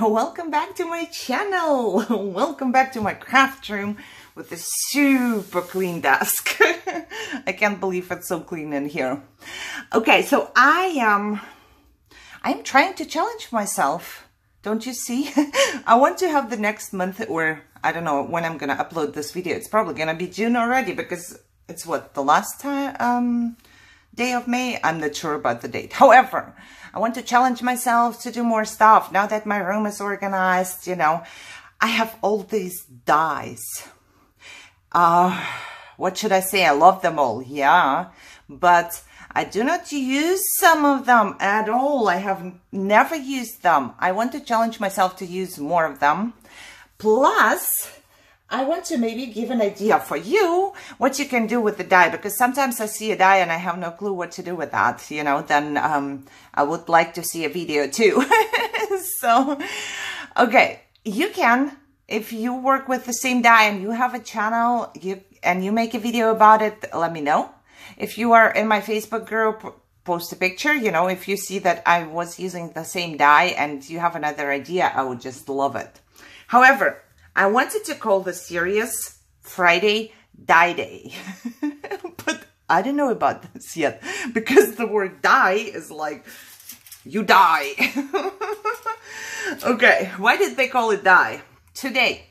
welcome back to my channel. Welcome back to my craft room with a super clean desk. I can't believe it's so clean in here. Okay, so I'm trying to challenge myself. Don't you see? I want to have the next month, or I don't know when I'm gonna upload this video. It's probably gonna be June already because it's what, the last time day of May? I'm not sure about the date. However, I want to challenge myself to do more stuff. Now that my room is organized, you know, I have all these dies. What should I say? I love them all, yeah, but I do not use some of them at all. I have never used them. I want to challenge myself to use more of them. Plus, I want to maybe give an idea for you what you can do with the die, because sometimes I see a die and I have no clue what to do with that, you know, then I would like to see a video too. So, okay, you can, if you work with the same die and you have a channel and you make a video about it, let me know. If you are in my Facebook group, post a picture, you know, if you see that I was using the same die and you have another idea, I would just love it. However, I wanted to call the series Friday Die Day, but I don't know about this yet because the word die is like, you die. Okay, why did they call it die? Today,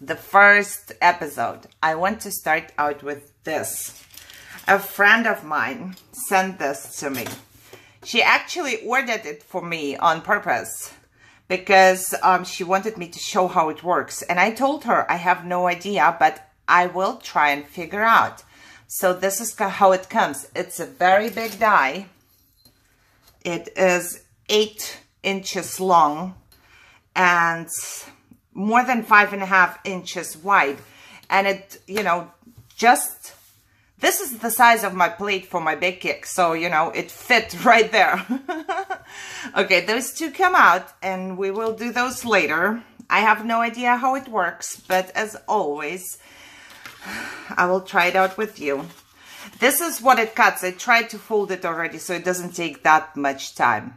the first episode, I want to start out with this. A friend of mine sent this to me. She actually ordered it for me on purpose, because she wanted me to show how it works. And I told her I have no idea, but I will try and figure out. So this is how it comes. It's a very big die. It is 8 inches long and more than 5.5 inches wide. And it, you know, just... This is the size of my plate for my big kick, so, you know, it fit right there. Okay, those two come out, and we will do those later. I have no idea how it works, but as always, I will try it out with you. This is what it cuts. I tried to fold it already, so it doesn't take that much time.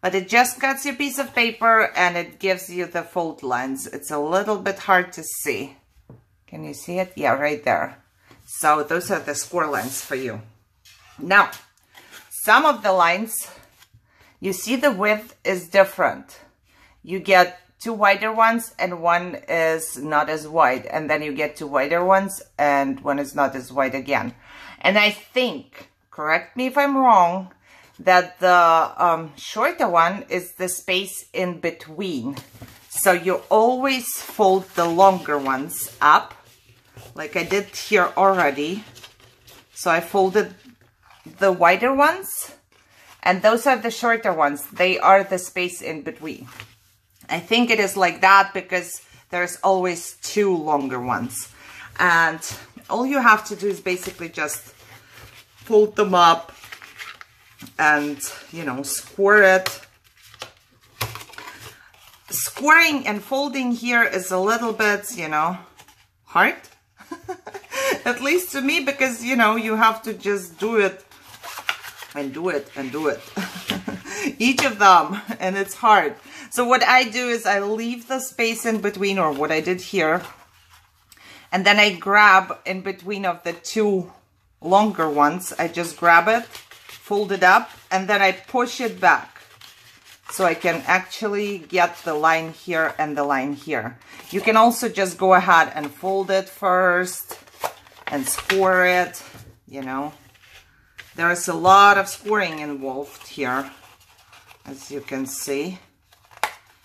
But it just cuts your piece of paper, and it gives you the fold lines. It's a little bit hard to see. Can you see it? Yeah, right there. So those are the score lines for you. Now, some of the lines, you see the width is different. You get 2 wider ones and one is not as wide. And then you get 2 wider ones and one is not as wide again. And I think, correct me if I'm wrong, that the shorter one is the space in between. So you always fold the longer ones up, like I did here already. So I folded the wider ones, and those are the shorter ones. They are the space in between. I think it is like that because there's always 2 longer ones. And all you have to do is basically just fold them up and, you know, square it. Squaring and folding here is a little bit, you know, hard. At least to me, because, you know, you have to just do it and do it and do it. Each of them, and it's hard. So what I do is I leave the space in between, or what I did here, and then I grab in between of the 2 longer ones. I just grab it, fold it up, and then I push it back. So I can actually get the line here and the line here. You can also just go ahead and fold it first and score it, you know. There's a lot of scoring involved here, as you can see.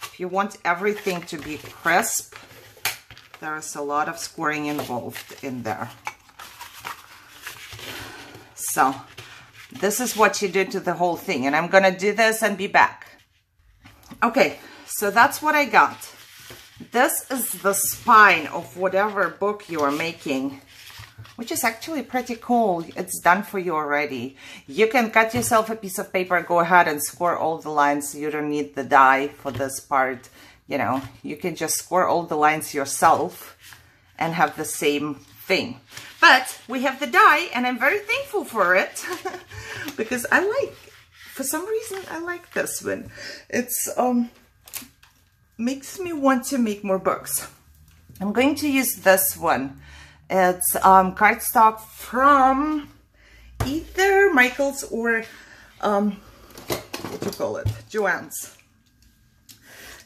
If you want everything to be crisp, there's a lot of scoring involved in there. So this is what you do to the whole thing, and I'm gonna do this and be back. Okay, so that's what I got. This is the spine of whatever book you are making, which is actually pretty cool. It's done for you already. You can cut yourself a piece of paper, go ahead and score all the lines. You don't need the die for this part. You know, you can just score all the lines yourself and have the same thing. But we have the die, and I'm very thankful for it because I like, for some reason, I like this one. It's makes me want to make more books. I'm going to use this one. It's cardstock from either Michael's or what do you call it? Joann's.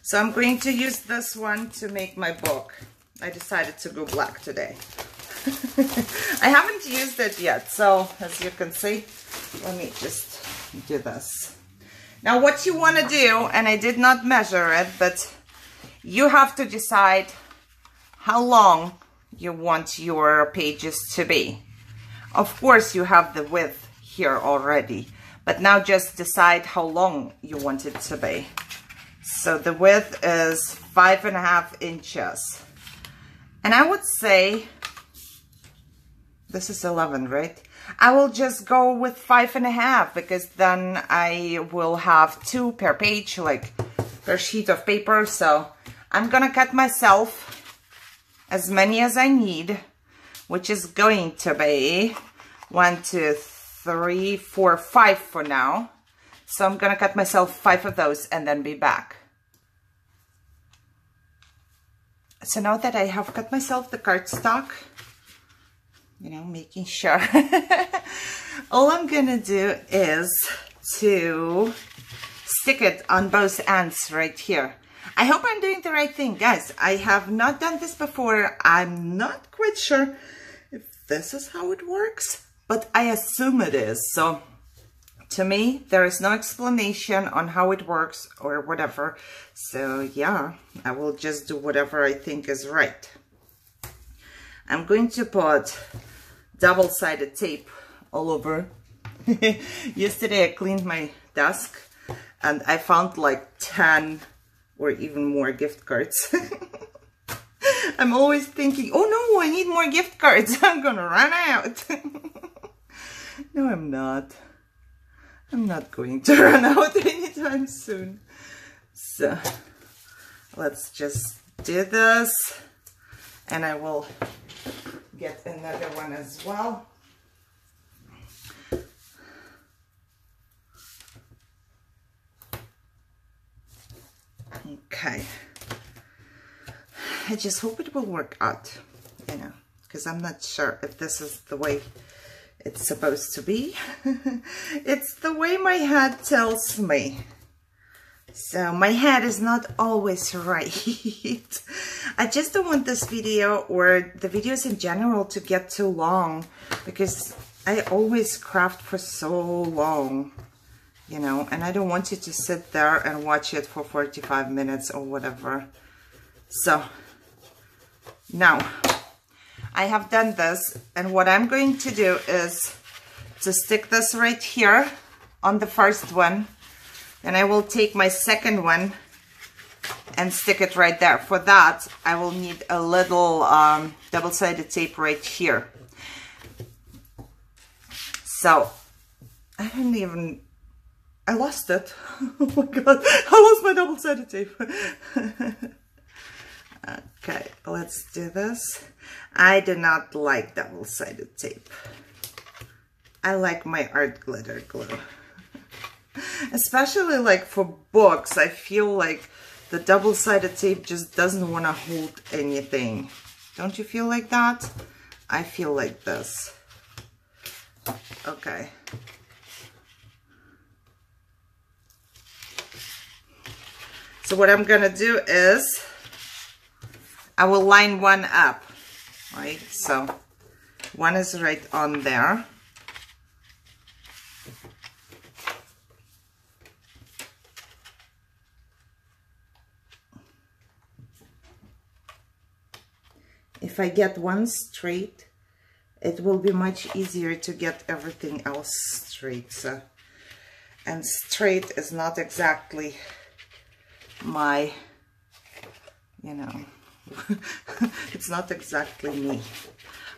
So I'm going to use this one to make my book. I decided to go black today. I haven't used it yet, so as you can see, let me just do this. Now what you want to do, and I did not measure it, but you have to decide how long you want your pages to be. Of course you have the width here already, but now just decide how long you want it to be. So the width is 5.5 inches. And I would say, this is 11, right? I will just go with 5.5 because then I will have 2 per page, like per sheet of paper. So I'm gonna cut myself as many as I need, which is going to be 1, 2, 3, 4, 5 for now. So I'm gonna cut myself 5 of those and then be back. So now that I have cut myself the cardstock, you know, making sure, all I'm gonna do is to stick it on both ends right here. I hope I'm doing the right thing, guys. I have not done this before. I'm not quite sure if this is how it works, but I assume it is. So to me, there is no explanation on how it works or whatever. So yeah, I will just do whatever I think is right. I'm going to put double-sided tape all over. Yesterday I cleaned my desk and I found like 10 or even more gift cards. I'm always thinking, oh no, I need more gift cards. I'm gonna run out. No, I'm not. I'm not going to run out anytime soon. So let's just do this, and I will get another one as well. Okay. I just hope it will work out, you know, because I'm not sure if this is the way it's supposed to be. It's the way my head tells me. So my head is not always right. I just don't want this video or the videos in general to get too long, because I always craft for so long, you know, and I don't want you to sit there and watch it for 45 minutes or whatever. So now I have done this, and what I'm going to do is to stick this right here on the first one, and I will take my second one and stick it right there. For that, I will need a little double-sided tape right here. So I lost it. Oh my god, I lost my double-sided tape. Okay, let's do this. I do not like double-sided tape. I like my art glitter glue. Especially like for books, I feel like the double-sided tape just doesn't want to hold anything. Don't you feel like that? I feel like this. Okay. So what I'm gonna do is I will line one up, right? So one is right on there. If I get one straight, it will be much easier to get everything else straight. So, and straight is not exactly my, you know, it's not exactly me.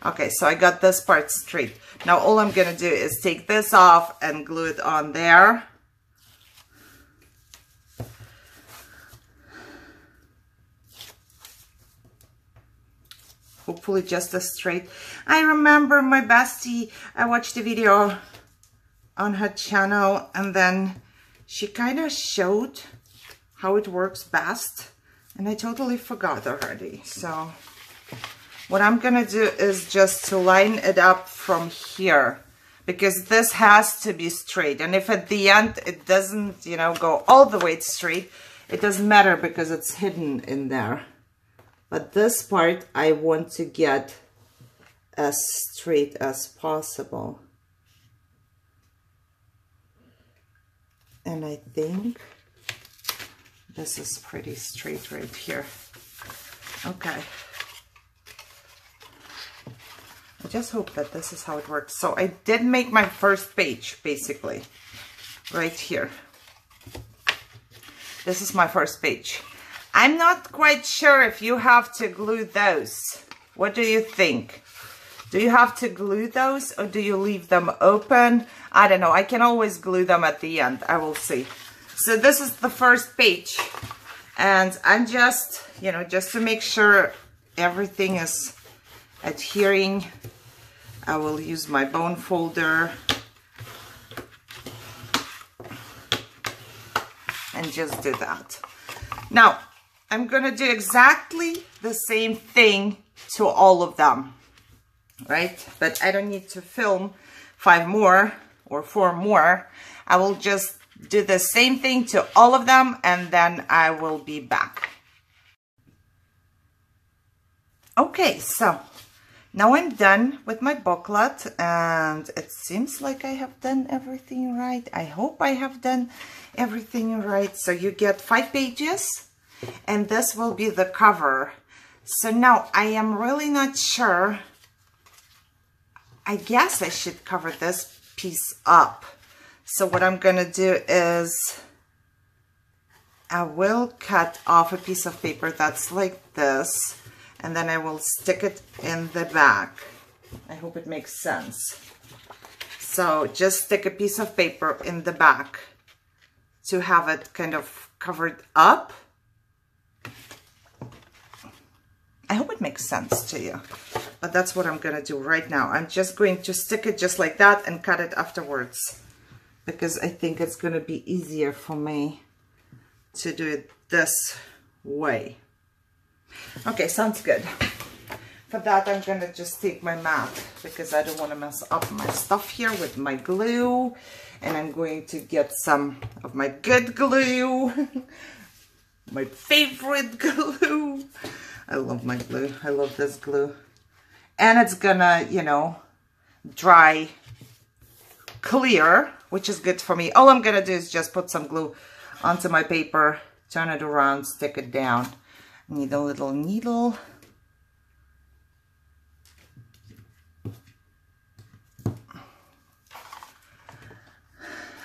Okay, so I got this part straight. Now all I'm gonna do is take this off and glue it on there. Hopefully just as straight. I remember my bestie, I watched a video on her channel, and then she kind of showed how it works best. And I totally forgot already. So what I'm gonna do is just to line it up from here, because this has to be straight. And if at the end it doesn't, you know, go all the way straight, it doesn't matter because it's hidden in there. But this part I want to get as straight as possible. And I think this is pretty straight right here. Okay. I just hope that this is how it works. So I did make my first page, basically, right here. This is my first page. I'm not quite sure if you have to glue those. What do you think? Do you have to glue those, or do you leave them open? I don't know. I can always glue them at the end. I will see. So this is the first page. And I'm just, you know, just to make sure everything is adhering, I will use my bone folder and just do that. Now, I'm going to do exactly the same thing to all of them, right? But I don't need to film 5 more or 4 more. I will just do the same thing to all of them, and then I will be back. Okay, so now I'm done with my booklet, and it seems like I have done everything right. I hope I have done everything right. So you get 5 pages, and this will be the cover. So now I am really not sure. I guess I should cover this piece up. So what I'm going to do is I will cut off a piece of paper that's like this, and then I will stick it in the back. I hope it makes sense. So just stick a piece of paper in the back to have it kind of covered up. I hope it makes sense to you, but that's what I'm going to do right now. I'm just going to stick it just like that and cut it afterwards, because I think it's going to be easier for me to do it this way. Okay, sounds good. For that, I'm going to just take my mat, because I don't want to mess up my stuff here with my glue. And I'm going to get some of my good glue, my favorite glue. I love my glue. I love this glue. And it's gonna, you know, dry clear, which is good for me. All I'm gonna do is just put some glue onto my paper, turn it around, stick it down. I need a little needle.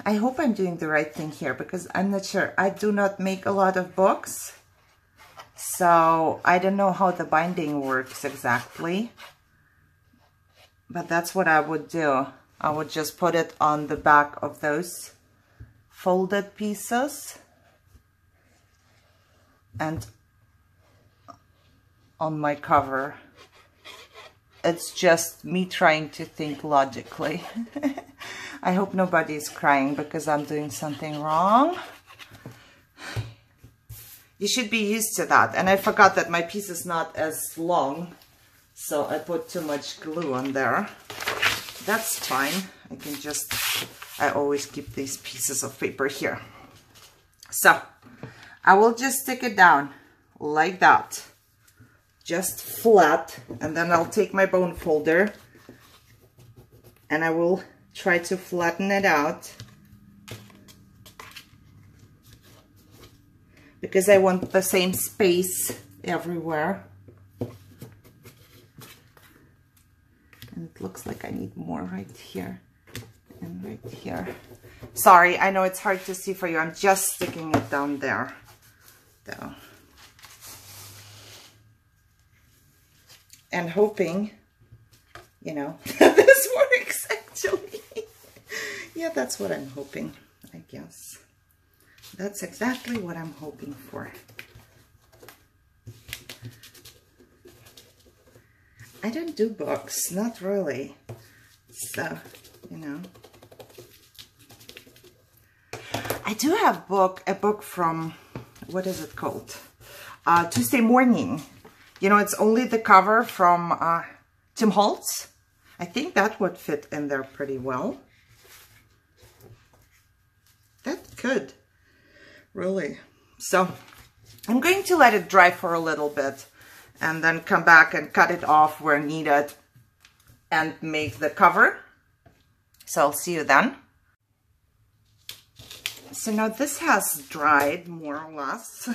I hope I'm doing the right thing here, because I'm not sure. I do not make a lot of books, so I don't know how the binding works exactly. But that's what I would do. I would just put it on the back of those folded pieces and on my cover. It's just me trying to think logically. I hope nobody's crying because I'm doing something wrong. You should be used to that. And I forgot that my piece is not as long, so I put too much glue on there. That's fine. I always keep these pieces of paper here. So I will just stick it down like that, just flat, and then I'll take my bone folder and I will try to flatten it out, because I want the same space everywhere. And it looks like I need more right here and right here. Sorry, I know it's hard to see for you. I'm just sticking it down there, though. And hoping, you know, this works actually. Yeah, that's what I'm hoping, I guess. That's exactly what I'm hoping for. I don't do books, not really. So, you know. I do have a book from, what is it called? Tuesday morning. You know, it's only the cover from Tim Holtz. I think that would fit in there pretty well. That could, really. So I'm going to let it dry for a little bit and then come back and cut it off where needed and make the cover. So I'll see you then. So now this has dried more or less.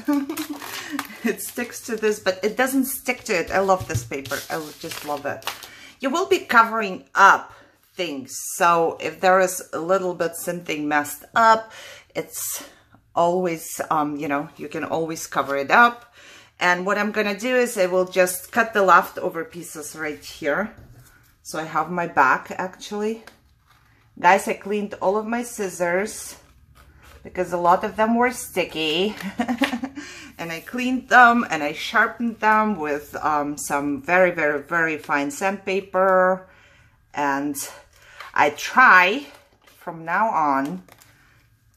It sticks to this, but it doesn't stick to it. I love this paper. I just love it. You will be covering up things. So if there is a little bit something messed up, it's always, you know, you can always cover it up. And what I'm going to do is I will just cut the leftover pieces right here. So I have my back actually. Guys, I cleaned all of my scissors because a lot of them were sticky. And I cleaned them and I sharpened them with some very, very, very fine sandpaper. And I try from now on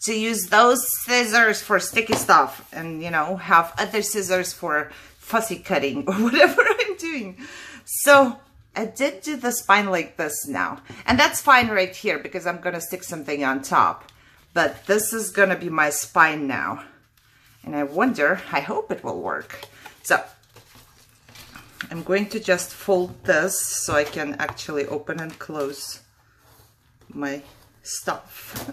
to use those scissors for sticky stuff and, you know, have other scissors for fussy cutting or whatever I'm doing. So I did do the spine like this now. And that's fine right here because I'm going to stick something on top. But this is going to be my spine now. And I wonder, I hope it will work. So I'm going to just fold this so I can actually open and close my stuff.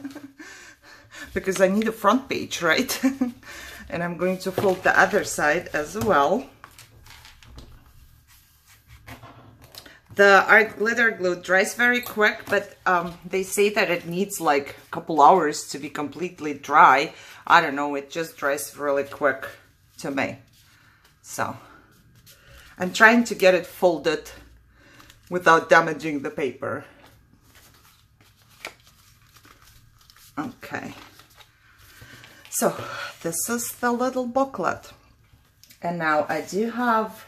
Because I need a front page, right? And I'm going to fold the other side as well. The art glitter glue dries very quick, but they say that it needs like a couple hours to be completely dry. I don't know, it just dries really quick to me. So I'm trying to get it folded without damaging the paper. Okay. So this is the little booklet. And now I do have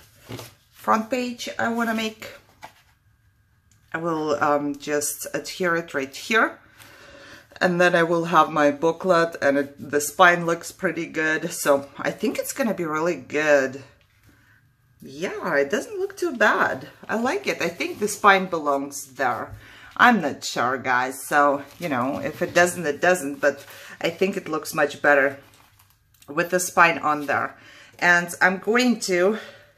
front page I want to make. I will just adhere it right here. And then I will have my booklet and the spine looks pretty good. So I think it's going to be really good. Yeah, it doesn't look too bad. I like it. I think the spine belongs there. I'm not sure, guys. So, you know, if it doesn't, it doesn't. But I think it looks much better with the spine on there. And I'm going to,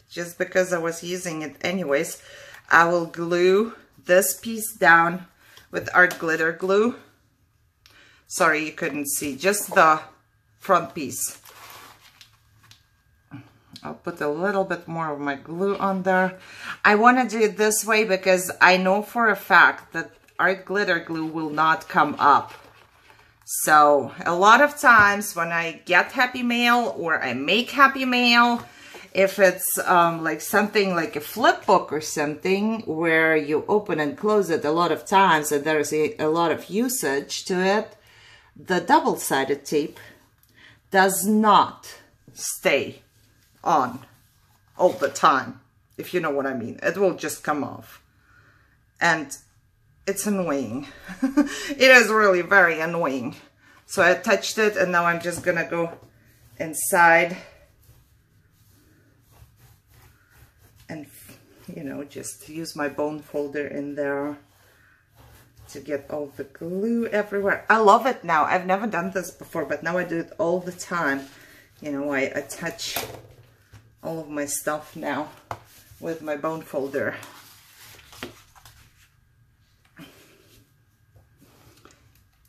just because I was using it anyways, I will glue this piece down with art glitter glue. Sorry, you couldn't see, just the front piece. I'll put a little bit more of my glue on there. I want to do it this way because I know for a fact that art glitter glue will not come up. So a lot of times when I get Happy Mail or I make Happy Mail, if it's like something like a flip book or something where you open and close it a lot of times and there's a lot of usage to it, the double-sided tape does not stay on all the time, if you know what I mean. It will just come off. And it's annoying. It is really very annoying. So I touched it and now I'm just gonna go inside and, you know, just use my bone folder in there to get all the glue everywhere. I love it now. I've never done this before, but now I do it all the time. You know, I attach all of my stuff now with my bone folder.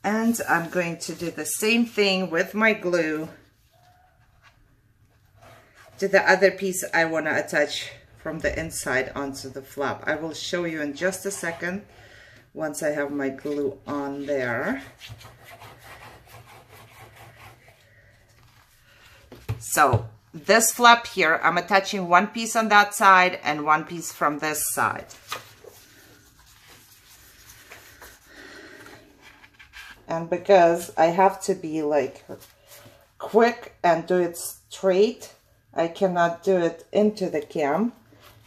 And I'm going to do the same thing with my glue to the other piece I want to attach from the inside onto the flap. I will show you in just a second once I have my glue on there. So this flap here, I'm attaching one piece on that side and one piece from this side. And because I have to be like quick and do it straight, I cannot do it into the cam.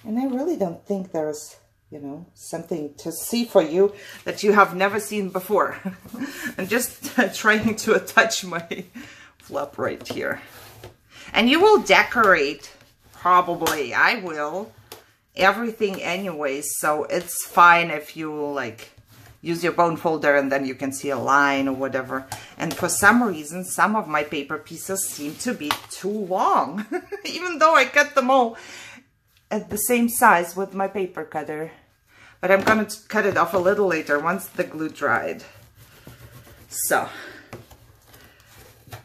And I really don't think there's, you know, something to see for you that you have never seen before. I'm just trying to attach my flap right here. And you will decorate Probably. I will. Everything anyways, so it's fine if you like use your bone folder and then you can see a line or whatever. And for some reason, some of my paper pieces seem to be too long, even though I cut them all at the same size with my paper cutter. But I'm going to cut it off a little later once the glue dried. So,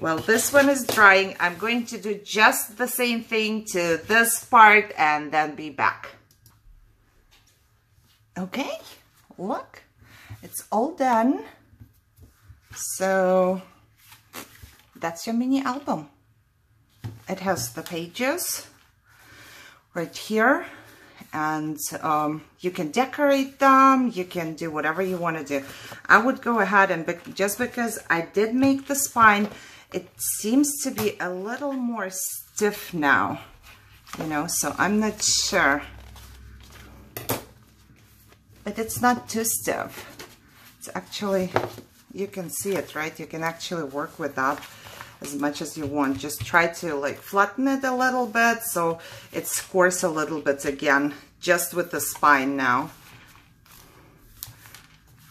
well, this one is drying. I'm going to do just the same thing to this part and then be back. Okay, look, it's all done. So that's your mini album. It has the pages right here, and you can decorate them, you can do whatever you want to do. I would go ahead and, just because I did make the spine, it seems to be a little more stiff now, you know, so I'm not sure. But it's not too stiff. It's actually, you can see it, right? You can actually work with that as much as you want. Just try to like flatten it a little bit so it squares a little bit again, just with the spine now.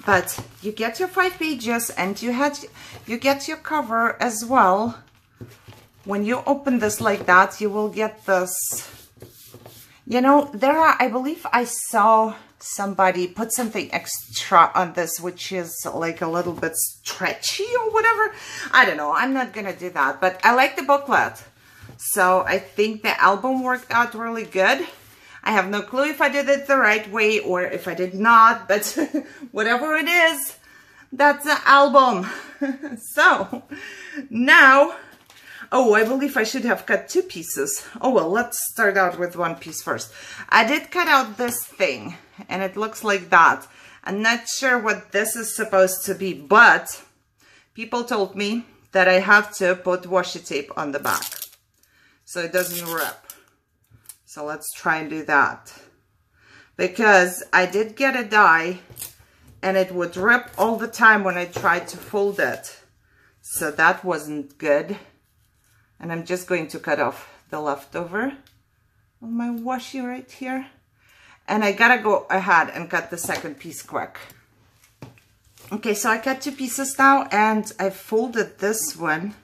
But you get your 5 pages and you get your cover as well. When you open this like that, you will get this. You know, there are, I believe I saw somebody put something extra on this, which is like a little bit stretchy or whatever. I don't know. I'm not going to do that, but I like the booklet. So I think the album worked out really good. I have no clue if I did it the right way or if I did not, but whatever it is, that's the album. So now, oh, I believe I should have cut 2 pieces. Oh, well, let's start out with 1 piece first. I did cut out this thing, and it looks like that. I'm not sure what this is supposed to be, but people told me that I have to put washi tape on the back so it doesn't rip. So let's try and do that. Because I did get a die, and it would rip all the time when I tried to fold it. So that wasn't good. And I'm just going to cut off the leftover of my washi right here. And I gotta go ahead and cut the second piece quick. Okay, so I cut 2 pieces now, and I folded this one.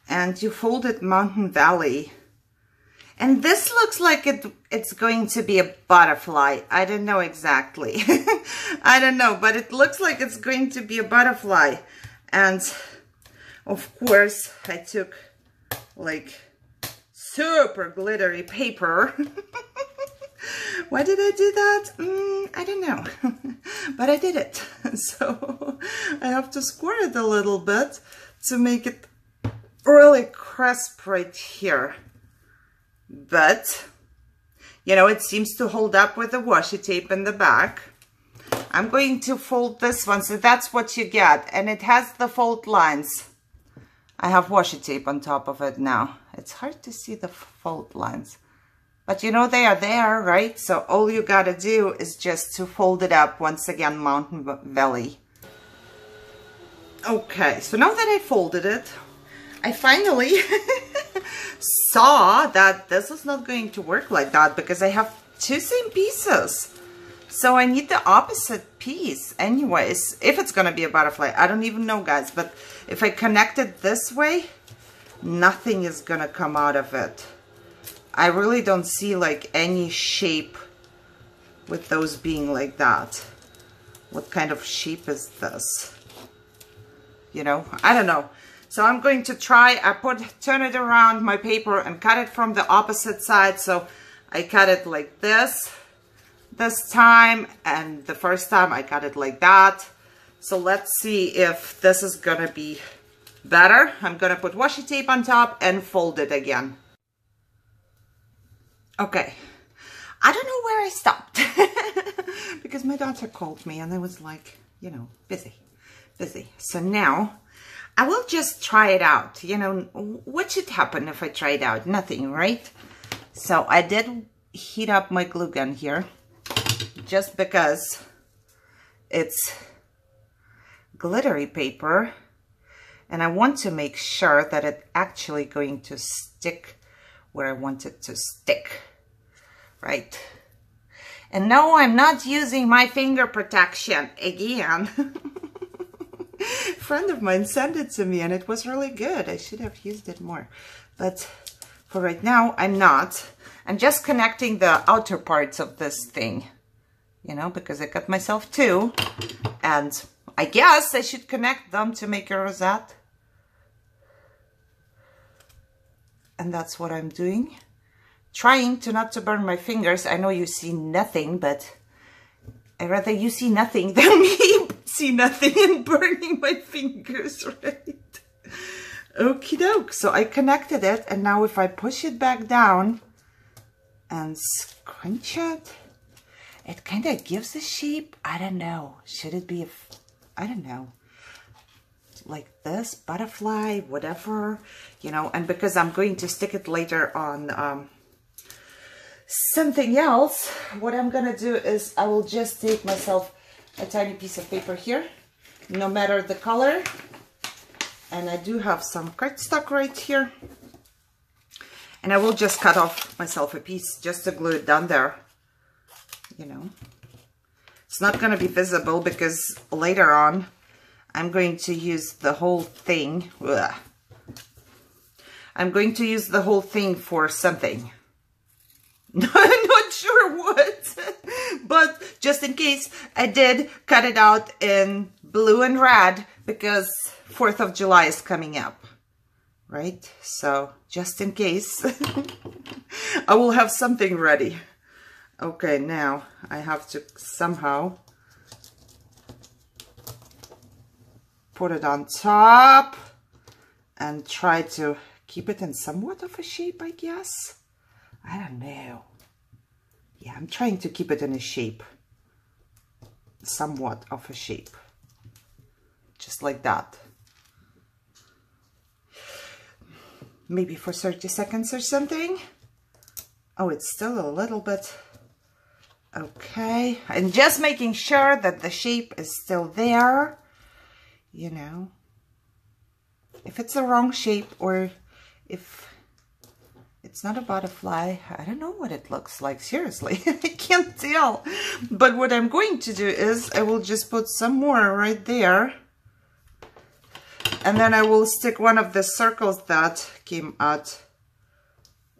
And you folded Mountain Valley. And this looks like it's going to be a butterfly. I don't know exactly. I don't know, but it looks like it's going to be a butterfly. And of course, I took like super glittery paper. Why did I do that? I don't know, but I did it. So I have to square it a little bit to make it really crisp right here. But, you know, it seems to hold up with the washi tape in the back. I'm going to fold this one, so that's what you get. And it has the fold lines. I have washi tape on top of it now. It's hard to see the fold lines. But you know they are there, right? So all you gotta do is just to fold it up. Once again, Mountain Valley. Okay, so now that I folded it, I finally saw that this is not going to work like that because I have 2 same pieces. So I need the opposite piece anyways, if it's going to be a butterfly. I don't even know, guys, but if I connect it this way, nothing is going to come out of it. I really don't see like any shape with those being like that. What kind of shape is this? You know, I don't know. So I'm going to try, turn it around my paper and cut it from the opposite side. So I cut it like this time, and the first time I cut it like that. So let's see if this is gonna be better. I'm gonna put washi tape on top and fold it again. Okay, I don't know where I stopped because my daughter called me and I was like, you know, busy. So now I will just try it out. You know, what should happen if I try it out? Nothing, right? So I did heat up my glue gun here just because it's glittery paper and I want to make sure that it's actually going to stick where I want it to stick, right? And no, I'm not using my finger protection again. A friend of mine sent it to me and it was really good. I should have used it more. But for right now, I'm not. I'm just connecting the outer parts of this thing, you know, because I cut myself two. And I guess I should connect them to make a rosette. And that's what I'm doing. Trying to not to burn my fingers. I know you see nothing, but I'd rather you see nothing than me see nothing and burning my fingers, right? Okie doke. So I connected it, and now if I push it back down and scrunch it, it kind of gives a shape. I don't know. Should it be I don't know. Like this, butterfly, whatever, you know, and because I'm going to stick it later on something else, what I'm gonna do is I will just take myself a tiny piece of paper here, no matter the color, and I do have some cardstock right here, and I will just cut off myself a piece just to glue it down there, you know. It's not gonna be visible because later on I'm going to use the whole thing. Ugh. I'm going to use the whole thing for something. I'm not sure what, but just in case, I did cut it out in blue and red because 4th of July is coming up, right? So just in case, I will have something ready. Okay, now I have to somehow put it on top and try to keep it in somewhat of a shape, I guess. I don't know. Yeah, I'm trying to keep it in a shape. Somewhat of a shape. Just like that. Maybe for 30 seconds or something. Oh, it's still a little bit. Okay. And just making sure that the shape is still there. You know. If it's the wrong shape or if it's not a butterfly, I don't know what it looks like. Seriously, I can't tell. But what I'm going to do is I will just put some more right there. And then I will stick one of the circles that came out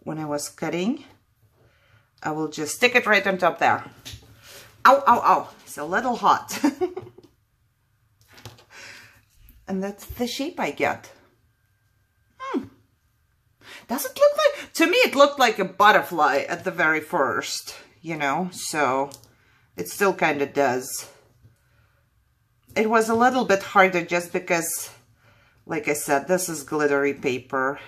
when I was cutting. I will just stick it right on top there. Ow, ow, ow. It's a little hot. And that's the shape I get. Does it look like, to me it looked like a butterfly at the very first, you know, so it still kind of does. It was a little bit harder just because, like I said, this is glittery paper.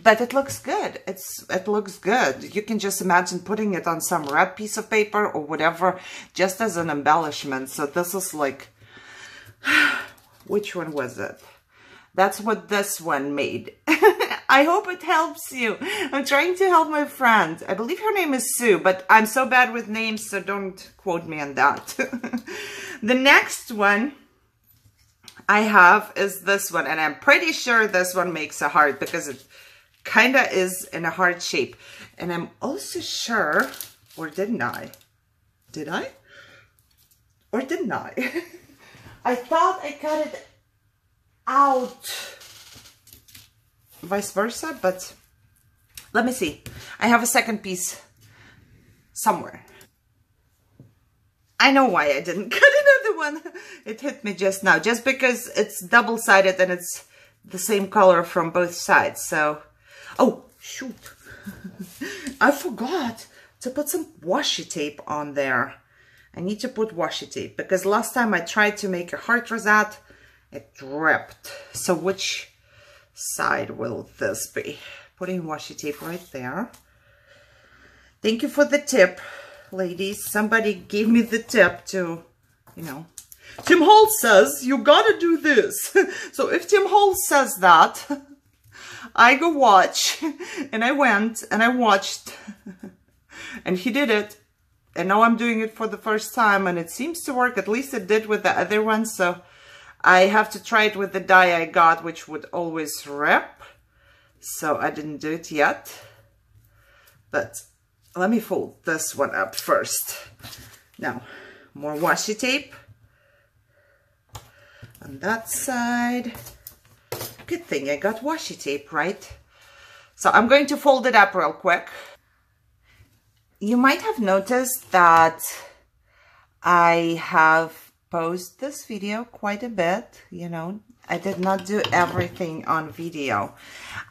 But it looks good. It looks good. You can just imagine putting it on some red piece of paper or whatever, just as an embellishment. So this is like, which one was it? That's what this one made. I hope it helps you. I'm trying to help my friend. I believe her name is Sue, but I'm so bad with names, so don't quote me on that. The next one I have is this one, and I'm pretty sure this one makes a heart because it kind of is in a heart shape. And I'm also sure, or didn't I? Did I? Or didn't I? I thought I cut it out vice versa, but let me see. I have a second piece somewhere. I know why I didn't cut another one. It hit me just now, just because it's double-sided and it's the same color from both sides. So, oh shoot, I forgot to put some washi tape on there. I need to put washi tape because last time I tried to make a heart rosette, it dripped. So which side will this be? Putting washi tape right there. Thank you for the tip, ladies. Somebody gave me the tip to, you know, Tim Hall says you gotta do this. So if Tim Hall says that, I go watch. And I went and I watched and he did it. And now I'm doing it for the first time and it seems to work. At least it did with the other one. So I have to try it with the die I got, which would always rip. so I didn't do it yet. But let me fold this one up first. Now, more washi tape on that side. Good thing I got washi tape, right? So I'm going to fold it up real quick. You might have noticed that I have paused this video quite a bit, you know. I did not do everything on video.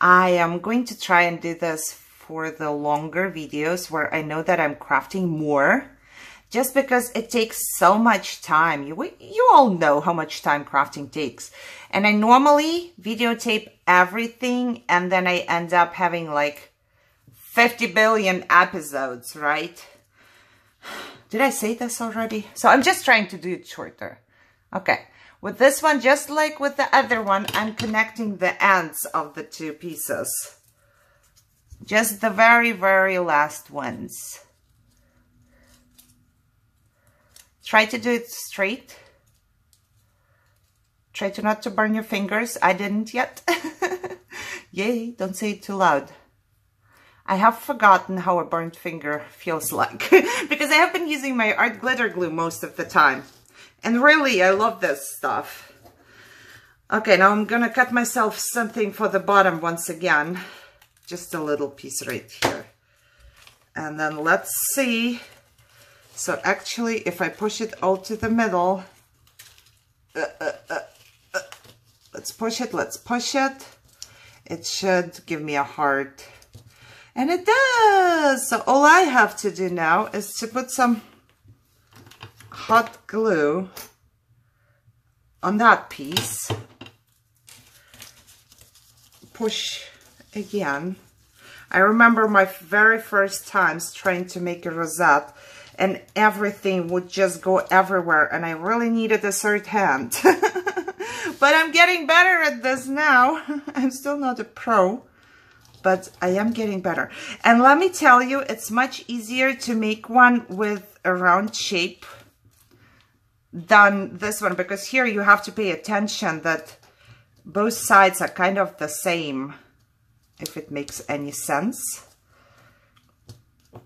I am going to try and do this for the longer videos where I know that I'm crafting more, just because it takes so much time. You all know how much time crafting takes. And I normally videotape everything, and then I end up having like 50 billion episodes, right? Did I say this already? So I'm just trying to do it shorter. Okay. With this one, just like with the other one, I'm connecting the ends of the two pieces. Just the very, very last ones. Try to do it straight. Try to not to burn your fingers. I didn't yet. Yay, don't say it too loud. I have forgotten how a burnt finger feels like because I have been using my art glitter glue most of the time. And really, I love this stuff. Okay, now I'm gonna cut myself something for the bottom once again. Just a little piece right here. And then let's see. So actually, if I push it all to the middle, let's push it. It should give me a heart. And it does! So all I have to do now is to put some hot glue on that piece. Push again. I remember my very first times trying to make a rosette, and everything would just go everywhere, and I really needed a third hand. But I'm getting better at this now. I'm still not a pro, but I am getting better. And let me tell you, it's much easier to make one with a round shape than this one, because here you have to pay attention that both sides are kind of the same, if it makes any sense. I'm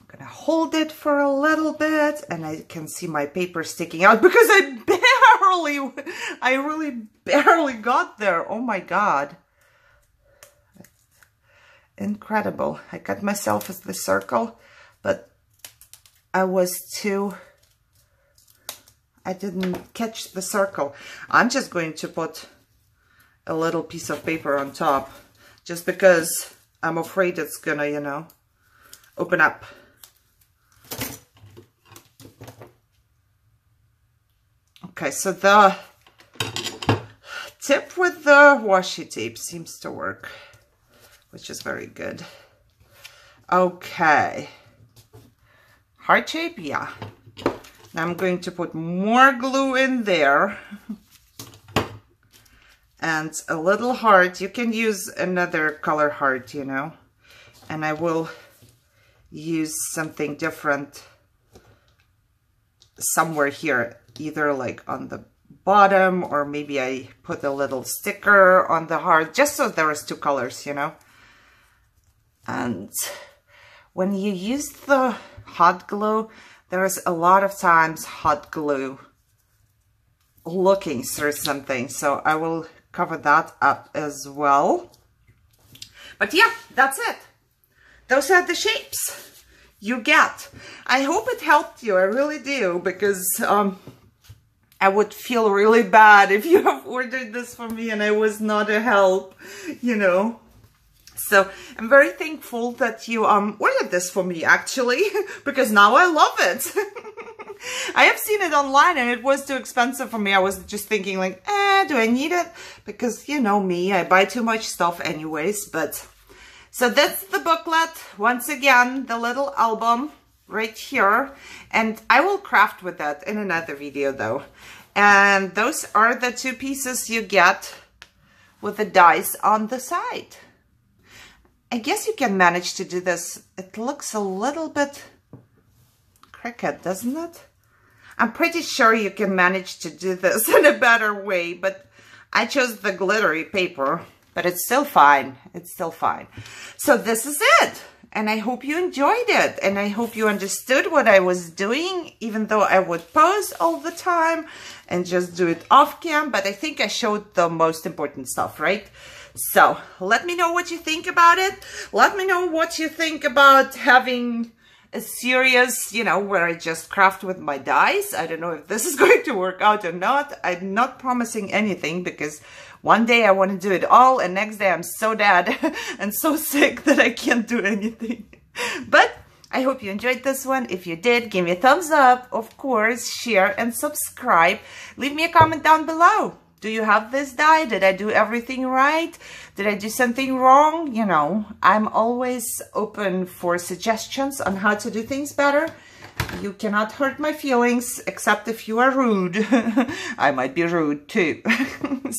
gonna hold it for a little bit, and I can see my paper sticking out because I really barely got there. Oh my God. Incredible. I cut myself with the circle, but I didn't catch the circle. I'm just going to put a little piece of paper on top, just because I'm afraid it's gonna, you know, open up. Okay, so the tip with the washi tape seems to work, which is very good. Okay. Heart shape, yeah. Now I'm going to put more glue in there. And a little heart. You can use another color heart, you know. And I will use something different somewhere here, either like on the bottom, or maybe I put a little sticker on the heart, just so there is two colors, you know. And when you use the hot glue, there's a lot of times hot glue looking through something, so I will cover that up as well. But yeah, that's it. Those are the shapes you get. I hope it helped you. I really do, because I would feel really bad if you have ordered this for me and I was not a help, you know. So I'm very thankful that you ordered this for me, actually, because now I love it. I have seen it online and it was too expensive for me. I was just thinking like, do I need it? Because you know me, I buy too much stuff anyways. But so that's the booklet. Once again, the little album right here. And I will craft with that in another video though. And those are the two pieces you get with the dies on the side. I guess you can manage to do this. It looks a little bit crooked, doesn't it? I'm pretty sure you can manage to do this in a better way, but I chose the glittery paper, but it's still fine. It's still fine. So this is it. And I hope you enjoyed it. And I hope you understood what I was doing, even though I would pause all the time and just do it off cam. But I think I showed the most important stuff, right? So let me know what you think about it. Let me know what you think about having a series, you know, where I just craft with my dies. I don't know if this is going to work out or not. I'm not promising anything because one day I want to do it all and next day I'm so dead and so sick that I can't do anything. But I hope you enjoyed this one. If you did, give me a thumbs up, of course, share and subscribe. Leave me a comment down below. Do you have this die? Did I do everything right? Did I do something wrong? You know, I'm always open for suggestions on how to do things better. You cannot hurt my feelings, except if you are rude. I might be rude too.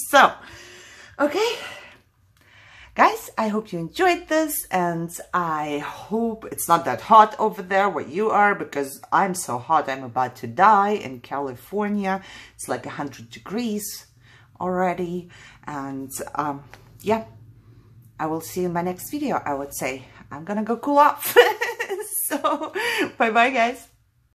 So, okay. Guys, I hope you enjoyed this, and I hope it's not that hot over there where you are, because I'm so hot, I'm about to die in California. It's like 100 degrees already, and yeah, I will see you in my next video. I would say I'm gonna go cool off. So bye bye guys.